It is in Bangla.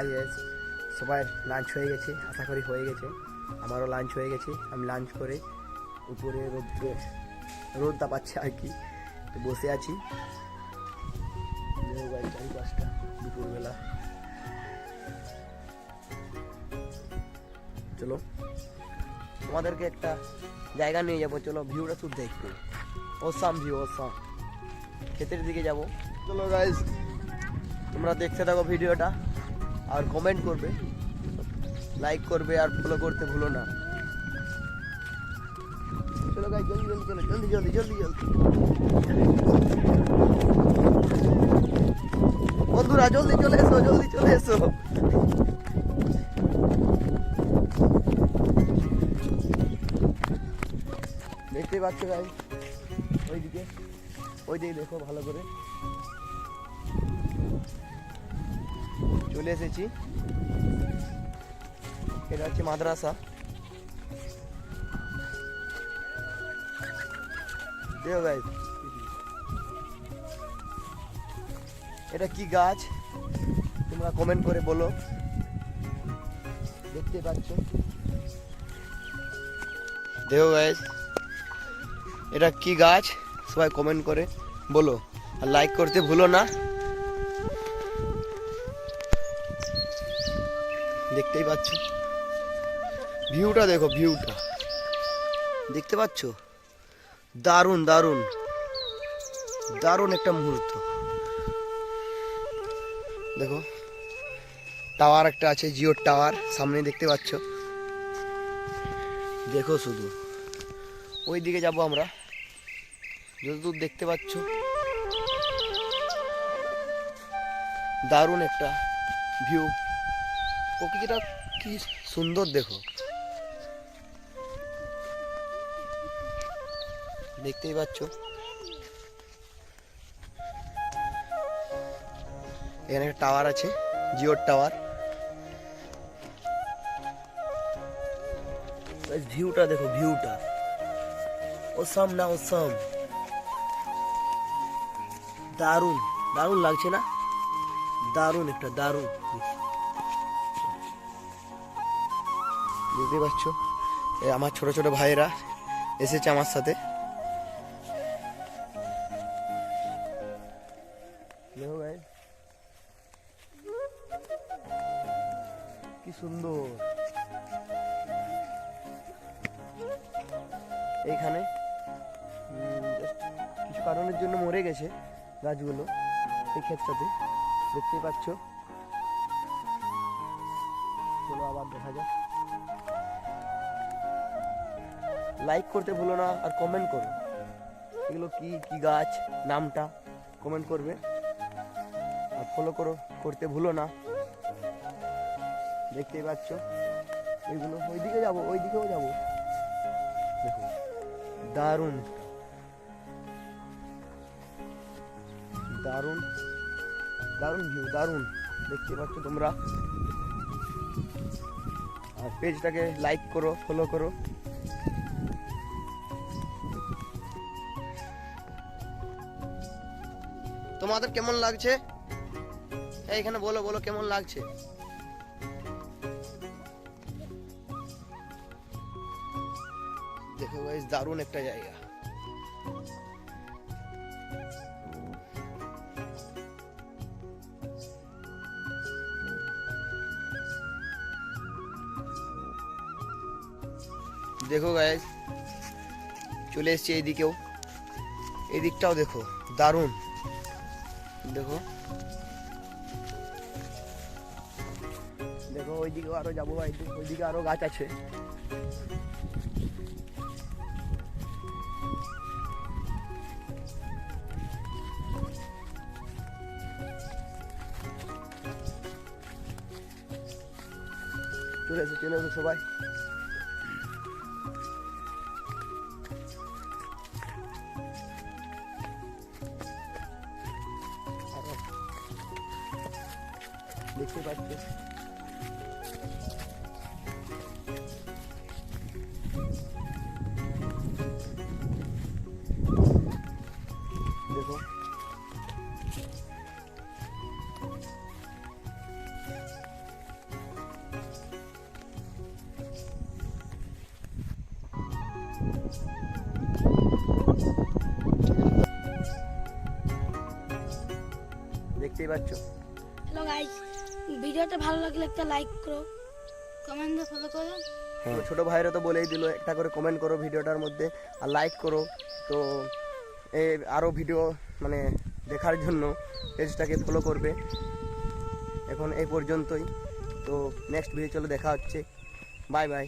হাই এস, সবার লাঞ্চ হয়ে গেছে, আশা করি হয়ে গেছে। আমারও লাঞ্চ হয়ে গেছে। আমি লাঞ্চ করে উপরে রোদটা পাচ্ছে আর কি, তো বসে আছি। 4-5টা দুপুরবেলা। চলো তোমাদেরকে একটা জায়গা নিয়ে যাবো, চলো ভিউটা শুধু দেখবো। Awesome view, awesome. ক্ষেতের দিকে যাব। চলো গাইস, তোমরা দেখতে থাকো ভিডিওটা আর কমেন্ট করবে, লাইক করবে আর ফলো করতে ভুলো না। চলো গাইস, জলদি জলদি চলো, জলদি জলদি জলদি জলদি। বন্ধুরা জলদি চলে এসো, জলদি চলে এসো। দেখতে পাচ্ছ গাইস, ওইদিকে ওইদিকে দেখো ভালো করে। চলে এসেছি, এটা হচ্ছে মাদ্রাসা। দেখো গাইস, এটা কি গাছ তোমরা কমেন্ট করে বলো। দেখতে পাচ্ছ, দেখো গাইস এটা কি গাছ, সবাই কমেন্ট করে বলো আর লাইক করতে ভুলো না। দেখতেই পাচ্ছ, ভিউটা দেখো, ভিউটা দেখতে পাচ্ছ, দারুণ দারুণ দারুণ একটা মুহূর্ত। দেখো টাওয়ার একটা আছে, জিওর টাওয়ার সামনে দেখতে পাচ্ছ। দেখো শুধু ওই দিকে যাবো আমরা, যতদূর দেখতে পাচ্ছ। দারুণ একটা ভিউ, প্রকৃতিটা কি সুন্দর দেখো, দেখতেই পাচ্ছ। এখানে একটা টাওয়ার আছে, জিওর টাওয়ার। ভিউটা দেখো, ভিউটা ওসাম না ওসাম, দারুণ দারুণ লাগছে না? দারুণ একটা দারুণ। বুঝতে পারছো, আমার ছোট ছোট ভাইয়েরা এসেছে আমার সাথে। কি সুন্দর। এইখানে কিছু কারণের জন্য মরে গেছে গাছগুলো এই ক্ষেতটাতে, দেখতেই পাচ্ছ। চলো আবার দেখা যাক। লাইক করতে ভুলো না আর কমেন্ট করো, এগুলো কি কি গাছ, নামটা কমেন্ট করবে আর ফলো করতে ভুলো না। দেখতেই পাচ্ছ এগুলো। ওইদিকে যাবো, ওইদিকেও যাবো। দেখো দারুণ দারুণ দারুণ ভিউ, দারুণ। দেখতে পাচ্ছ তোমরা। আর পেজটাকে লাইক করো, ফলো করো। তোমাদের কেমন লাগছে এইখানে বলো, বলো কেমন লাগছে। দেখো গাইস, দারুণ একটা জায়গা। দেখো গাইস, চলে এসছি এইদিকেও, এই দিকটাও দেখো দারুণ। দেখো দেখো ওইদিকেও আরো যাবো, ওইদিকে আরো গাছ আছে। চলে এসো সবাই। দেখতে পাচ্ছ দেখো দেখতেই পাচ্ছ। হ্যালো গাইস, ভিডিওটা ভালো লাগলে একটা লাইক করো, কমেন্টে ফলো করো। হ্যাঁ, ছোট ভাইরা তো বলেই দিল একটা করে কমেন্ট করো ভিডিওটার মধ্যে আর লাইক করো। তো আরও ভিডিও মানে দেখার জন্য পেজটাকে ফলো করবে। এখন এই পর্যন্তই, তো নেক্সট ভিডিও চলো দেখা হচ্ছে। Bye bye.